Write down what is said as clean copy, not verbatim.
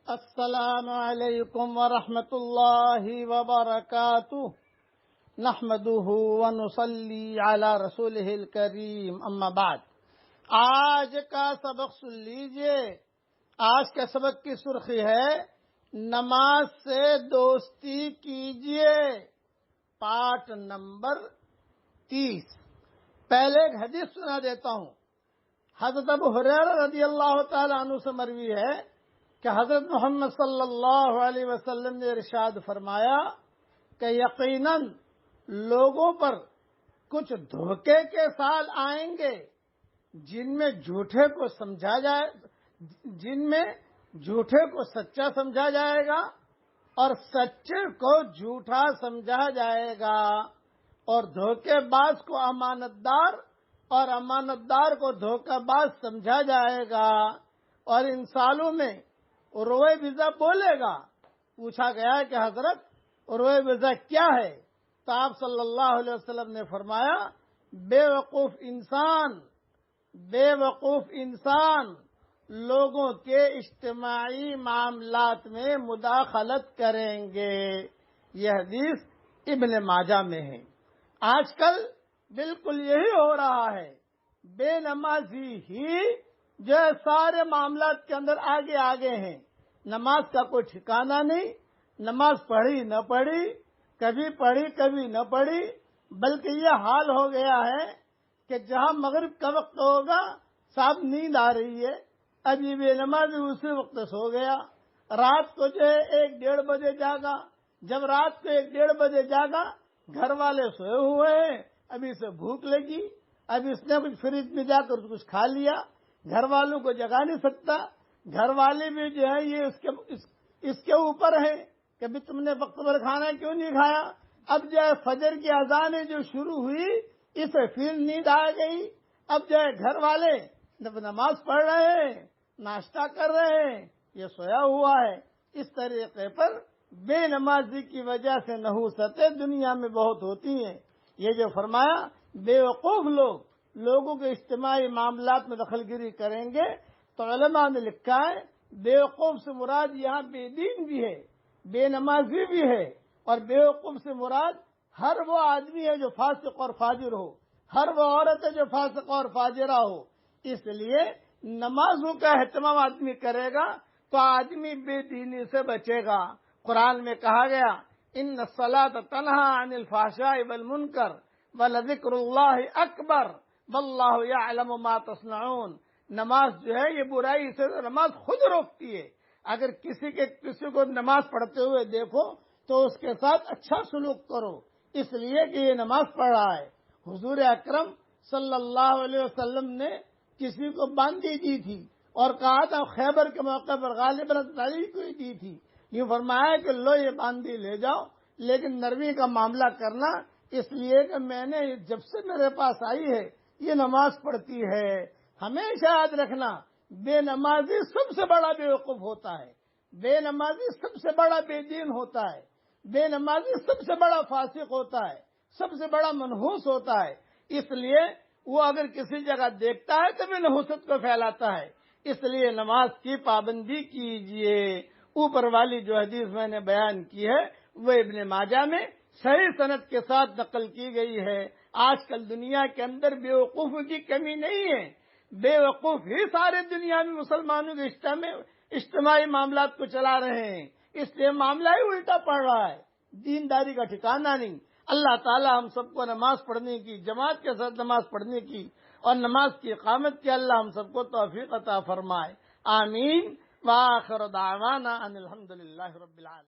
السلام علیکم ورحمۃ اللہ وبرکاتہ نحمده ونصلی علی رسولہ الکریم اما بعد۔ آج کا سبق سن لیجئے۔ آج کے سبق کی سرخی ہے نماز سے دوستی کیجئے، پارٹ نمبر 30۔ پہلے ایک حدیث سنا دیتا ہوں۔ حضرت ابو ہریرہ رضی اللہ تعالی عنہ سے مروی ہے کہ حضرت محمد صلی اللہ علیہ وسلم نے ارشاد فرمایا کہ یقیناً لوگوں پر کچھ دھوکے کے سال آئیں گے جن میں جھوٹے کو سچا سمجھا جائے گا اور سچے کو جھوٹا سمجھا جائے گا، اور دھوکے باز کو امانت دار اور امانت دار کو دھوکہ باز سمجھا جائے گا۔ اور ان سالوں میں عروہ بزہ بولے گا۔ پوچھا گیا کہ حضرت عروہ بزہ کیا ہے؟ تو آپ صلی اللہ علیہ وسلم نے فرمایا بے وقوف انسان لوگوں کے اجتماعی معاملات میں مداخلت کریں گے۔ یہ حدیث ابن ماجہ میں ہے۔ آج کل بالکل یہی ہو رہا ہے، بے نمازی ہی جو سارے معاملات کے اندر آگے ہیں۔ نماز کا کوئی ٹھکانہ نہیں، نماز پڑھی نہ پڑھی، کبھی پڑھی کبھی نہ پڑھی، بلکہ یہ حال ہو گیا ہے کہ جہاں مغرب کا وقت ہوگا صاحب نیند آ رہی ہے، اب یہ بے نمازی اسی وقت سو گیا۔ رات کو جو ہے 1-1:30 بجے جاگا، جب رات کو 1-1:30 بجے جاگا، گھر والے سوئے ہوئے ہیں، ابھی سے بھوک لگی، اب اس نے کچھ فریج میں جا کر کچھ کھا لیا، گھر والوں کو جگا نہیں سکتا۔ گھر والے بھی جو ہے یہ اس کے اوپر ہے کہ بھی تم نے وقت پر کھانا کیوں نہیں کھایا۔ اب جو ہے فجر کی اذانیں جو شروع ہوئی، اسے پھر نیند آ گئی۔ اب جو ہے گھر والے نماز پڑھ رہے ہیں، ناشتہ کر رہے ہیں، یہ سویا ہوا ہے۔ اس طریقے پر بے نمازی کی وجہ سے نحوستیں دنیا میں بہت ہوتی ہیں۔ یہ جو فرمایا بے وقوف لوگوں کے اجتماعی معاملات میں دخل گیری کریں گے، تو علماء نے لکھا ہے بے وقوف سے مراد یہاں بے دین بھی ہے، بے نمازی بھی ہے، اور بے وقوف سے مراد ہر وہ آدمی ہے جو فاسق اور فاجر ہو، ہر وہ عورت ہے جو فاسق اور فاجرہ ہو۔ اس لیے نمازوں کا اہتمام آدمی کرے گا تو آدمی بے دینی سے بچے گا۔ قرآن میں کہا گیا ان الصلاۃ تنہی عن الفحشاء والمنکر ولذکر اللہ اکبر واللہ یعلم ما تصنعون۔ نماز جو ہے یہ برائی سے نماز خود روکتی ہے۔ اگر کسی کو نماز پڑھتے ہوئے دیکھو تو اس کے ساتھ اچھا سلوک کرو، اس لیے کہ یہ نماز پڑھ رہا ہے۔ حضور اکرم صلی اللہ علیہ وسلم نے کسی کو باندھی دی تھی اور کہا تھا خیبر کے موقع پر غالباً علی کو ہی دی تھی، یہ فرمایا کہ لو یہ باندھی لے جاؤ، لیکن نرمی کا معاملہ کرنا، اس لیے کہ میں نے جب سے میرے پاس آئی ہے یہ نماز پڑھتی ہے۔ ہمیشہ یاد رکھنا بے نمازی سب سے بڑا بے وقوف ہوتا ہے، بے نمازی سب سے بڑا بے دین ہوتا ہے، بے نمازی سب سے بڑا فاسق ہوتا ہے، سب سے بڑا منحوس ہوتا ہے۔ اس لیے وہ اگر کسی جگہ دیکھتا ہے تو بھی نحوست کو پھیلاتا ہے۔ اس لیے نماز کی پابندی کیجئے۔ اوپر والی جو حدیث میں نے بیان کی ہے وہ ابن ماجہ میں صحیح سند کے ساتھ نقل کی گئی ہے۔ آج کل دنیا کے اندر بے وقوفوں کی کمی نہیں ہے، بے وقوف ہی سارے دنیا میں مسلمانوں کے اجتماعی معاملات کو چلا رہے ہیں، اس لیے معاملہ ہی الٹا پڑ رہا ہے، دینداری کا ٹھکانہ نہیں۔ اللہ تعالی ہم سب کو نماز پڑھنے کی، جماعت کے ساتھ نماز پڑھنے کی اور نماز کی اقامت کی اللہ ہم سب کو توفیق عطا فرمائے۔ آمین۔ وآخر دعوانا ان الحمدللہ رب العالمین۔